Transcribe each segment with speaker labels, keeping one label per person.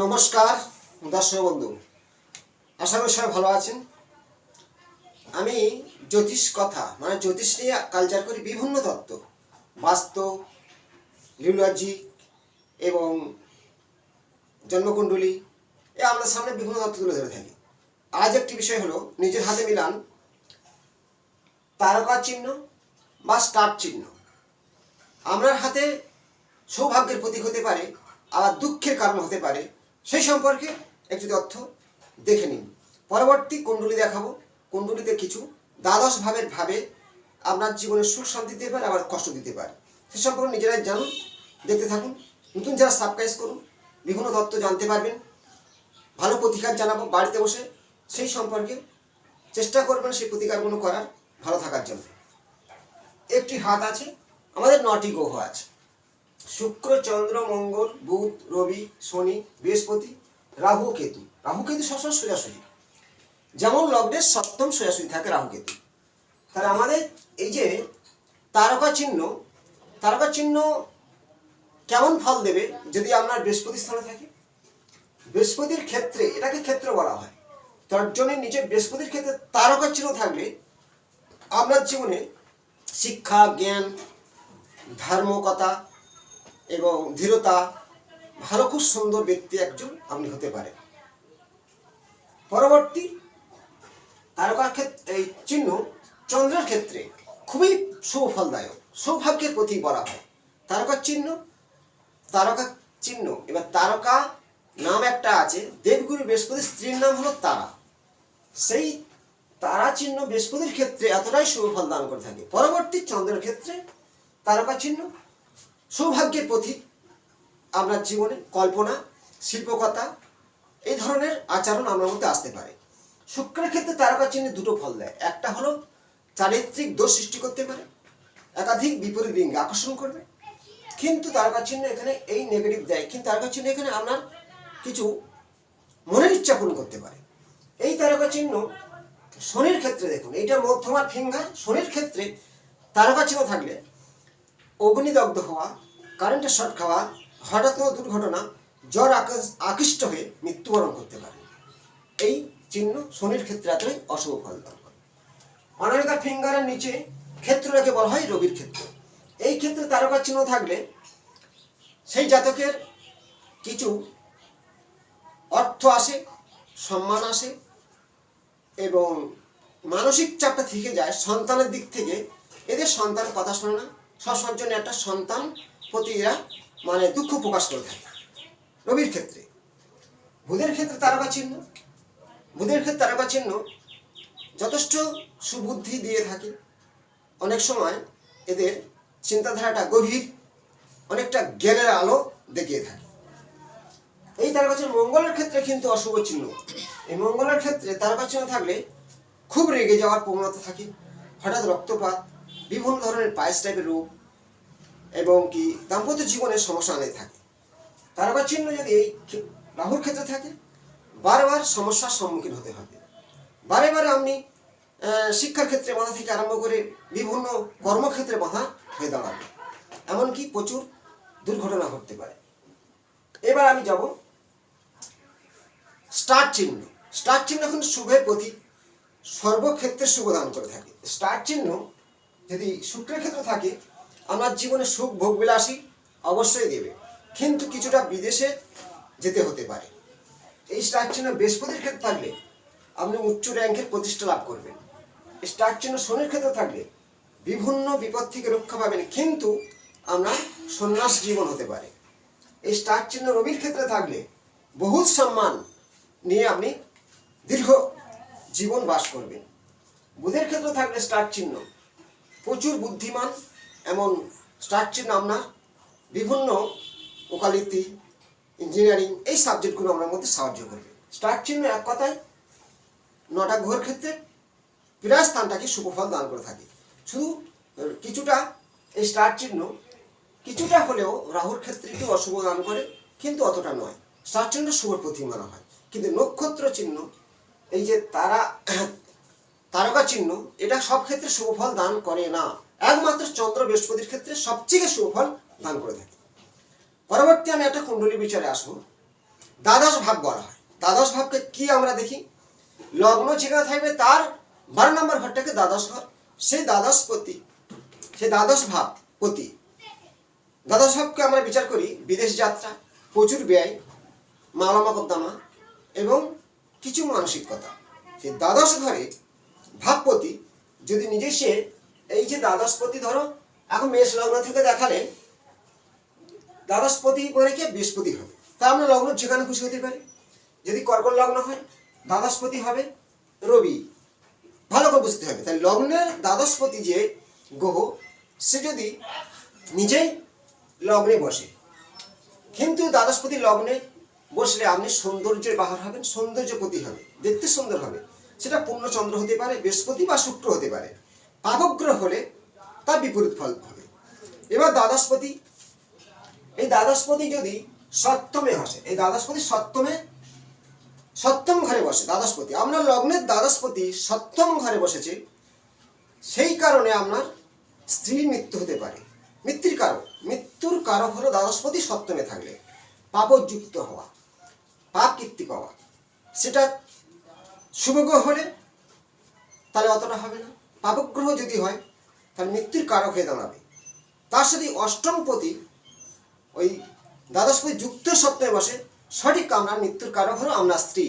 Speaker 1: নমস্কার দর্শক বন্ধু, আশা করি সবাই ভালো আছেন। আমি জ্যোতিষ কথা জ্যোতিষ নিয়ে কালচার করি বিভিন্ন তত্ত্ব, বাস্তু, নিউরোলজি এবং জন্মকুণ্ডলী আপনার সামনে বিভিন্ন তত্ত্ব তুলে ধরে থাকি। আজ একটি বিষয় হলো নিজের হাতে মিলান তারকা চিহ্ন বা স্টার চিহ্ন। আপনার হাতে সৌভাগ্যের প্রতীক হতে পারে, আবার দুঃখের কারণ হতে পারে। সেই সম্পর্কে একটি তথ্য দেখে নিন। পরবর্তী কুণ্ডলী দেখাবো। কুণ্ডলীতে কিছু দ্বাদশ ভাবের ভাবে আপনার জীবনে সুখ শান্তি দিতে পারে, আবার কষ্ট দিতে পারে। সে সম্পর্কে নিজেরাই জানুন, দেখতে থাকুন। নতুন যারা সাবস্ক্রাইব করুন, বিভিন্ন তথ্য জানতে পারবেন। ভালো প্রতিকার জানাবো বাড়িতে বসে, সেই সম্পর্কে চেষ্টা করবেন সেই প্রতিকারগুলো করার, ভালো থাকার জন্য। একটি হাত আছে, আমাদের 9টি গ্রহ আছে: শুক্র, চন্দ্র, মঙ্গল, বুধ, রবি, শনি, বৃহস্পতি, রাহু, কেতু। রাহু কেতু সবসময় সোজাসুজি, যেমন লগ্নের সপ্তম সোজাসুজি থাকে রাহু কেতু। তাহলে আমাদের এই যে তারকা চিহ্ন কেমন ফল দেবে যদি আপনার বৃহস্পতি স্থানে থাকে? বৃহস্পতির ক্ষেত্রে, এটাকে ক্ষেত্র বলা হয়, তর্জনের নিচে বৃহস্পতির ক্ষেত্রে তারকা চিহ্ন থাকলে আপনার জীবনে শিক্ষা, জ্ঞান, ধার্মিকতা এবং ধীরতা, ভালো, খুব সুন্দর ব্যক্তি একজন আপনি হতে পারেন। পরবর্তী তারকার ক্ষেত্রে এই চিহ্ন চন্দ্রের ক্ষেত্রে খুবই সুফলদায়ক, সৌভাগ্যের প্রতীক বলা হয় তারকা চিহ্ন। এবার তারকা নাম একটা আছে, দেবগুরু বৃহস্পতির স্ত্রীর নাম হলো তারা। সেই তারা চিহ্ন বৃহস্পতির ক্ষেত্রে এতটাই সুফল দান করে থাকে। পরবর্তী চন্দ্রের ক্ষেত্রে তারকা চিহ্ন সৌভাগ্যের প্রতীক। আপনার জীবনে কল্পনা, শিল্পকতা, এই ধরনের আচরণ আপনার মধ্যে আসতে পারে। শুক্রের ক্ষেত্রে তারকা চিহ্নে দুটো ফল দেয়। একটা হলো চারিত্রিক দোষ সৃষ্টি করতে পারে, একাধিক বিপরীত লিঙ্গে আকর্ষণ করবে। কিন্তু তারকা চিহ্ন এখানে এই নেগেটিভ দেয়, কিন্তু তারকা চিহ্ন এখানে আপনার কিছু মনের ইচ্ছা পূরণ করতে পারে। এই তারকা চিহ্ন শনির ক্ষেত্রে দেখুন, এইটা মধ্যমার ফিঙ্গার। শনির ক্ষেত্রে তারকা চিহ্ন থাকলে অগ্নিদগ্ধ হওয়া, কারেন্টের শর্ট খাওয়া, হঠাৎ কোনো দুর্ঘটনা, জ্বর আকৃষ্ট হয়ে মৃত্যুবরণ করতে পারে। এই চিহ্ন শনির ক্ষেত্রে এতই অশুভ ফল দান করে। অনামিকা ফিঙ্গারের নিচে ক্ষেত্রটাকে বলা হয় রবির ক্ষেত্র। এই ক্ষেত্রে তারকা চিহ্ন থাকলে সেই জাতকের কিছু অর্থ আসে, সম্মান আসে এবং মানসিক চাপটা থেকে যায় সন্তানের দিক থেকে। এদের সন্তান কথা শোনে না, সবসময়ের জন্য একটা সন্তান প্রতি এরা দুঃখ প্রকাশ করে থাকে। রবির ক্ষেত্রে। বুধের ক্ষেত্রে তারকা চিহ্ন যথেষ্ট সুবুদ্ধি দিয়ে থাকে। অনেক সময় এদের চিন্তাধারাটা গভীর, অনেকটা জ্ঞানের আলো দেখিয়ে থাকে। এই তারকা চিহ্ন মঙ্গলের ক্ষেত্রে কিন্তু অশুভ চিহ্ন। এই মঙ্গলের ক্ষেত্রে তারকা চিহ্ন থাকলে খুব রেগে যাওয়ার প্রবণতা থাকে, হঠাৎ রক্তপাত, বিভিন্ন ধরনের পায়েস টাইপের রোগ এবং কি দাম্পত্য জীবনের সমস্যা আনে থাকে। তারকা চিহ্ন যদি এই রাহুর ক্ষেত্রে থাকে, বারবার সমস্যার সম্মুখীন হতে হবে। বারে বারে আপনি শিক্ষার ক্ষেত্রে বাধা থেকে আরম্ভ করে বিভিন্ন কর্মক্ষেত্রে বাধা হয়ে দাঁড়াবে, এমনকি প্রচুর দুর্ঘটনা ঘটতে পারে। এবার আমি যাব স্টার চিহ্ন। স্টার চিহ্ন কিন্তু শুভের প্রতীক, সর্বক্ষেত্রে শুভ দান করে থাকে। স্টার চিহ্ন যদি শুক্রের ক্ষেত্রে থাকে, আপনার জীবনে সুখ ভোগ বিলাসী অবশ্যই দেবে, কিন্তু কিছুটা বিদেশে যেতে হতে পারে। এই স্টার চিহ্ন বৃহস্পতির ক্ষেত্রে থাকলে আপনি উচ্চ র্যাঙ্কের প্রতিষ্ঠা লাভ করবেন। স্টার চিহ্ন শনির ক্ষেত্রে থাকলে বিভিন্ন বিপদ থেকে রক্ষা পাবেন, কিন্তু আপনার সন্ন্যাস জীবন হতে পারে। এই স্টার চিহ্ন রবির ক্ষেত্রে থাকলে বহুত সম্মান নিয়ে আপনি দীর্ঘ জীবন বাস করবেন। বুধের ক্ষেত্রে থাকলে স্টার চিহ্ন প্রচুর বুদ্ধিমান, এমন স্টার চিহ্ন আপনার বিভিন্ন ওকালতি, ইঞ্জিনিয়ারিং এই সাবজেক্টগুলো আপনার মধ্যে সাহায্য করবে। স্টার চিহ্ন এক কথায় 9টা গ্রহের ক্ষেত্রে প্রায় স্থানটাকে শুভফল দান করে থাকে। শুধু কিছুটা এই স্টার চিহ্ন কিছুটা হলেও রাহুর ক্ষেত্রে একটু অশুভ দান করে, কিন্তু অতটা নয়। স্টার চিহ্নটা শুভ প্রতীক মানা হয়, কিন্তু নক্ষত্র চিহ্ন, এই যে তারকা চিহ্ন, এটা সব ক্ষেত্রে শুভফল দান করে না। একমাত্র চন্দ্র বৃহস্পতির ক্ষেত্রে সবচেয়ে শুভফল দান করে থাকে। পরবর্তী আমি একটা কুণ্ডলী বিচারে আসবো। দ্বাদশ ভাব বলা হয়। দ্বাদশ ভাবকে কি আমরা দেখি, লগ্ন যেখানে থাকবে তার 12 নম্বর ঘরটাকে দ্বাদশ ঘর। সেই দ্বাদশপতি, সেই দ্বাদশ ভাব পতি, দ্বাদশ ভাবকে আমরা বিচার করি বিদেশ যাত্রা, প্রচুর ব্যয়, মামলা মোকদ্দমা এবং কিছু মানসিকতা। সেই দ্বাদশ ঘরে ভাবপতি যদি নিজে সে, এই যে দ্বাদশপতি ধরো এখন মেষ লগ্ন থেকে দেখালে দ্বাদশপতি মানে কি বৃহস্পতি হবে, তা আমরা লগ্ন যেখানে খুশি হতে পারি। যদি কর্কট লগ্ন হয় দ্বাদশপতি হবে রবি, ভালো করে বুঝতে হবে। তাই লগ্নের দ্বাদশপতি যে গ্রহ, সে যদি নিজেই লগ্নে বসে, কিন্তু দ্বাদশপতি লগ্নে বসলে আপনি সৌন্দর্যের বাহার হবেন, সৌন্দর্যপতি হবে, দেখতে সুন্দর হবে। সেটা পূর্ণচন্দ্র হতে পারে, বৃহস্পতি বা শুক্র হতে পারে। পাপগ্রহ হলে তার বিপরীত ফল হবে। এবার দ্বাদশপতি, এই দ্বাদশপতি যদি সপ্তমে বসে, এই দ্বাদশপতি সপ্তম ঘরে বসে দ্বাদশপতি, আপনার লগ্নের দ্বাদশপতি সপ্তম ঘরে বসেছে, সেই কারণে আপনার স্ত্রীর মৃত্যু হতে পারে। মৃত্যুর কারক হলো দ্বাদশপতি সপ্তমে থাকলে পাপযুক্ত হওয়া, পাপ কীর্তি পাওয়া। সেটা শুভগ্রহ হলে তাহলে অতটা হবে না, পাপগ্রহ যদি হয় তাহলে মৃত্যুর কারক হয়ে দাঁড়াবে। তার সাথে অষ্টমপতি ওই দ্বাদশপতি যুক্ত সপ্তমে বসে, সঠিক আপনার মৃত্যুর কারক হলো আপনার স্ত্রী,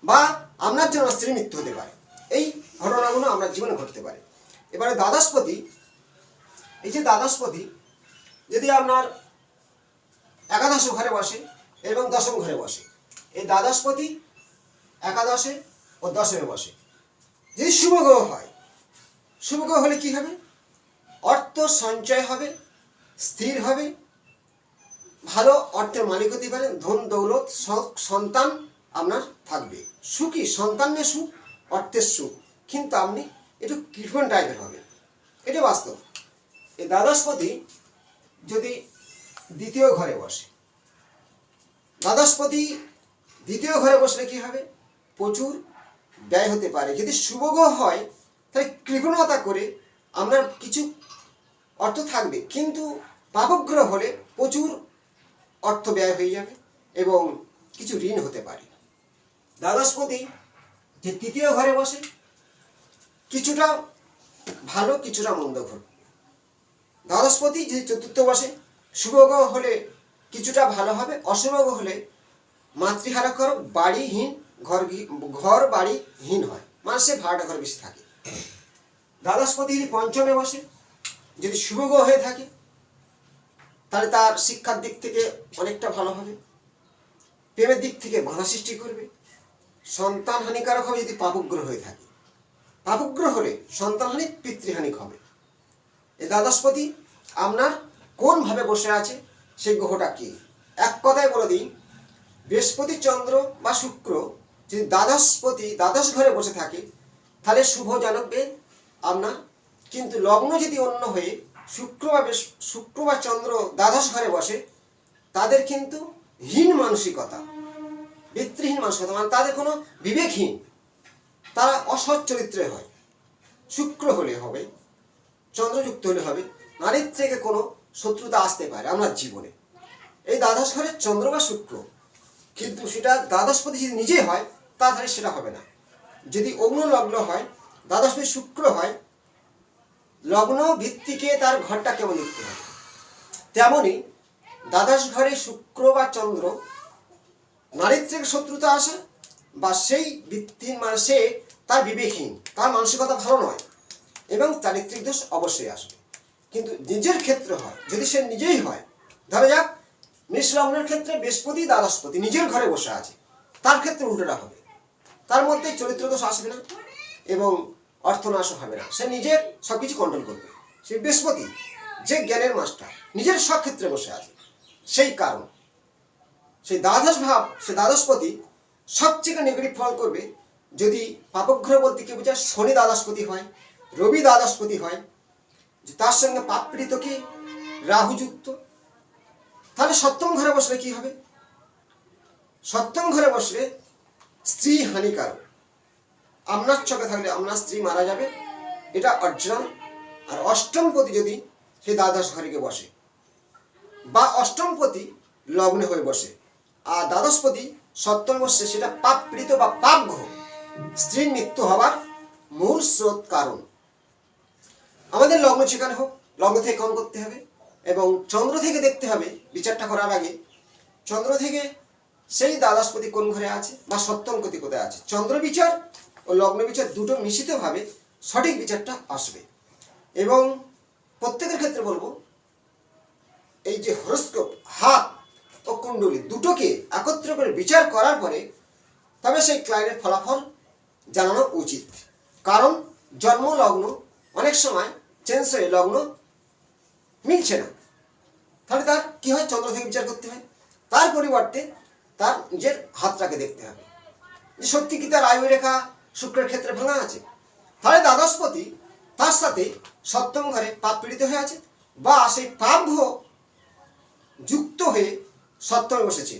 Speaker 1: বা আপনার জন্য স্ত্রীর মৃত্যু হতে পারে। এই ঘটনাগুলো আপনার জীবনে ঘটতে পারে। এবারে দ্বাদশপতি, এই যে দ্বাদশপতি যদি আপনার একাদশ ঘরে বসে এবং দশম ঘরে বসে, এই দ্বাদশপতি একাদশে ও দশমে বসে, যদি শুভগ্রহ হয়, শুভগ্রহ হলে কি হবে, অর্থ সঞ্চয় হবে, স্থির হবে, ভালো অর্থের মালিক হতে পারেন, ধন দৌলত, সন্তান আপনার থাকবে, সুখী, সন্তানের সুখ, অর্থের সুখ, কিন্তু আপনি একটু কৃপণ টাইপের হবে, এটা বাস্তব। এই দ্বাদশপতি যদি দ্বিতীয় ঘরে বসে, দ্বাদশপতি দ্বিতীয় ঘরে বসলে কি হবে, প্রচুর ব্যয় হতে পারে। যদি শুভগ্রহ হয় তাহলে কৃপণতা করে আপনার কিছু অর্থ থাকবে, কিন্তু পাপগ্রহ হলে প্রচুর অর্থ ব্যয় হয়ে যাবে এবং কিছু ঋণ হতে পারে। দ্বাদশপতি যে তৃতীয় ঘরে বসে, কিছুটা ভালো কিছুটা মন্দ ঘটবে। দ্বাদশপতি যে চতুর্থ বসে, শুভগ্রহ হলে কিছুটা ভালো হবে, অশুভগ্রহ হলে মাতৃহারা কর, বাড়িহীন, ঘর বাড়িহীন হয়, মানুষের ভাড়াটা ঘর বেশি থাকে। দ্বাদশপতি যদি পঞ্চমে বসে, যদি শুভগ্রহ হয়ে থাকে তাহলে তার শিক্ষার দিক থেকে অনেকটা ভালো হবে, প্রেমের দিক থেকে বাধা সৃষ্টি করবে, সন্তান হানিকারক হবে যদি পাপগ্রহ হয়ে থাকে। পাপগ্রহ হলে সন্তানহানি, পিতৃহানিক হবে। এই দ্বাদশপতি আপনার কোন ভাবে বসে আছে, সেই গ্রহটা কি, এক কথায় বলে দিই, বৃহস্পতি, চন্দ্র বা শুক্র যদি দ্বাদশপতি দ্বাদশ ঘরে বসে থাকে তাহলে শুভ জানবে আপনার, কিন্তু লগ্ন যদি অন্য হয়ে শুক্র বা চন্দ্র দ্বাদশ ঘরে বসে, তাদের কিন্তু হীন মানসিকতা, পিতৃহীন মানসিকতা, মানে তাদের কোনো বিবেকহীন, তারা অসৎ চরিত্রে হয়। শুক্র হলে হবে, চন্দ্রযুক্ত হলে হবে, নারীর থেকে কোনো শত্রুতা আসতে পারে আপনার জীবনে। এই দ্বাদশ ঘরের চন্দ্র বা শুক্র, কিন্তু সেটা দ্বাদশপতি যদি নিজে হয় তাহলে সেটা হবে না। যদি অগ্ন লগ্ন হয়, দ্বাদশপতি শুক্র হয়, লগ্ন ভিত্তিকে তার ঘরটা কেমন দেখতে হবে, তেমনি দ্বাদশ ঘরে শুক্র বা চন্দ্র নারীর থেকে শত্রুতা আসে, বা সেই ভিত্তিহীন, মানে সে তার বিবেকহীন, তার মানসিকতা ভালো নয় এবং চারিত্রিক দোষ অবশ্যই আসবে। কিন্তু নিজের ক্ষেত্রে হয়, যদি সে নিজেই হয়, ধরা যাক মেষ লগ্নের ক্ষেত্রে বৃহস্পতি দ্বাদশপতি নিজের ঘরে বসে আছে, তার ক্ষেত্রে উল্টোটা হবে, তার মধ্যে চরিত্র দোষ আসবে না এবং অর্থনাশও হবে না, সে নিজের সবকিছু কন্ট্রোল করবে। সেই বৃহস্পতি যে জ্ঞানের মাস্টার নিজের সব ক্ষেত্রে বসে আছে, সেই কারণ সেই দ্বাদশ ভাব, সে দ্বাদশপতি সবচেয়ে নেগেটিভ ফল করবে। যদি পাপগ্রহ বলতে কি বোঝায়, শনি দ্বাদশপতি হয়, রবি দ্বাদশপতি হয়, তার সঙ্গে পাপপীড়িত কি রাহুযুক্ত, তাহলে সপ্তম ঘরে বসলে কি হবে, সপ্তম ঘরে বসলে স্ত্রী হানিকারক, আপনার চোখে থাকলে আপনার স্ত্রী মারা যাবে, এটা অরিজিনাল। আর অষ্টমপতি যদি সেই দ্বাদশ ঘরে গিয়ে বসে বা অষ্টমপতি লগ্নে হয়ে বসে, আর দ্বাদশপতি সপ্তমে বসছে, সেটা পাপ পীড়িত বা পাপ গ্রহ, স্ত্রীর মৃত্যু হবার মূল স্রোত কারণ। আমাদের লগ্ন যেখানে হোক, লগ্ন থেকে কাউন্ট করতে হবে এবং চন্দ্র থেকে দেখতে হবে। বিচারটা করার আগে চন্দ্র থেকে সেই দ্বাদশপতি কোন ঘরে আছে বা সপ্তমপতি কোথায় আছে, চন্দ্র বিচার ও লগ্ন বিচার দুটো মিশ্রিতভাবে সঠিক বিচারটা আসবে। এবং প্রত্যেকের ক্ষেত্রে বলবো, এই যে হরোস্কোপ, হাত ও কুণ্ডলী দুটোকে একত্র করে বিচার করার পরে তবে সেই ক্লায়েন্টের ফলাফল জানানো উচিত। কারণ জন্ম লগ্ন অনেক সময় চেঞ্জ হয়ে লগ্ন মিলছে না, তাহলে তার কি হয়, চন্দ্র থেকে বিচার করতে হয়। তার পরিবর্তে তার নিজের হাতটাকে দেখতে হবে যে সত্যি কি তার আয়ু রেখা শুক্রের ক্ষেত্রে ভাঙা আছে, তাহলে দ্বাদশপতি তার সাথে সপ্তম ঘরে পাপ পীড়িত হয়ে আছে বা সেই পাপ গ্রহ যুক্ত হয়ে সপ্তমে বসেছে,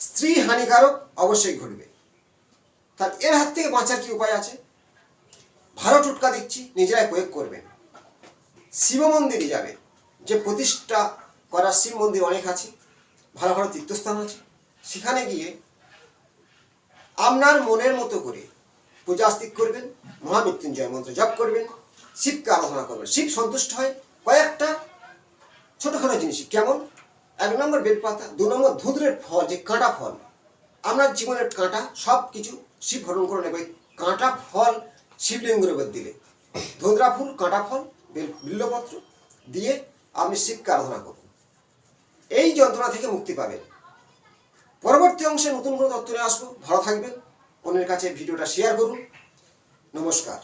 Speaker 1: স্ত্রী হানিকারক অবশ্যই ঘটবে। তাহলে এর হাত থেকে বাঁচার কি উপায় আছে? ভালো টোটকা দিচ্ছি, নিজেরাই প্রয়োগ করবেন। শিব মন্দিরে যাবে, যে প্রতিষ্ঠা করা শিব মন্দির অনেক আছে, ভালো ভালো তীর্থস্থান আছে, সেখানে গিয়ে আপনার মনের মতো করে পূজা আস্তিক করবেন, মহামৃত্যুঞ্জয় মন্ত্র জপ করবেন, শিবকে আরাধনা করবেন। শিব সন্তুষ্ট হয় কয়েকটা ছোটখাটো জিনিস, কেমন? 1 নম্বর বেলপাতা, 2 নম্বর ধুঁধরের ফল, যে কাঁটা ফল, আপনার জীবনের কাঁটা সব কিছু শিব হরণ করে নেবে। কাঁটা ফল শিবলিঙ্গের উপর দিলে, ধুঁধরা ফুল, কাঁটা ফল, বিল্লপত্র দিয়ে আপনি শিবকে আরাধনা করুন, এই যন্ত্রণা থেকে মুক্তি পাবেন। পরবর্তী অংশে নতুন কোনো তথ্য নিয়ে আসবো। ভালো থাকবেন, অন্যের কাছে ভিডিওটা শেয়ার করুন। নমস্কার।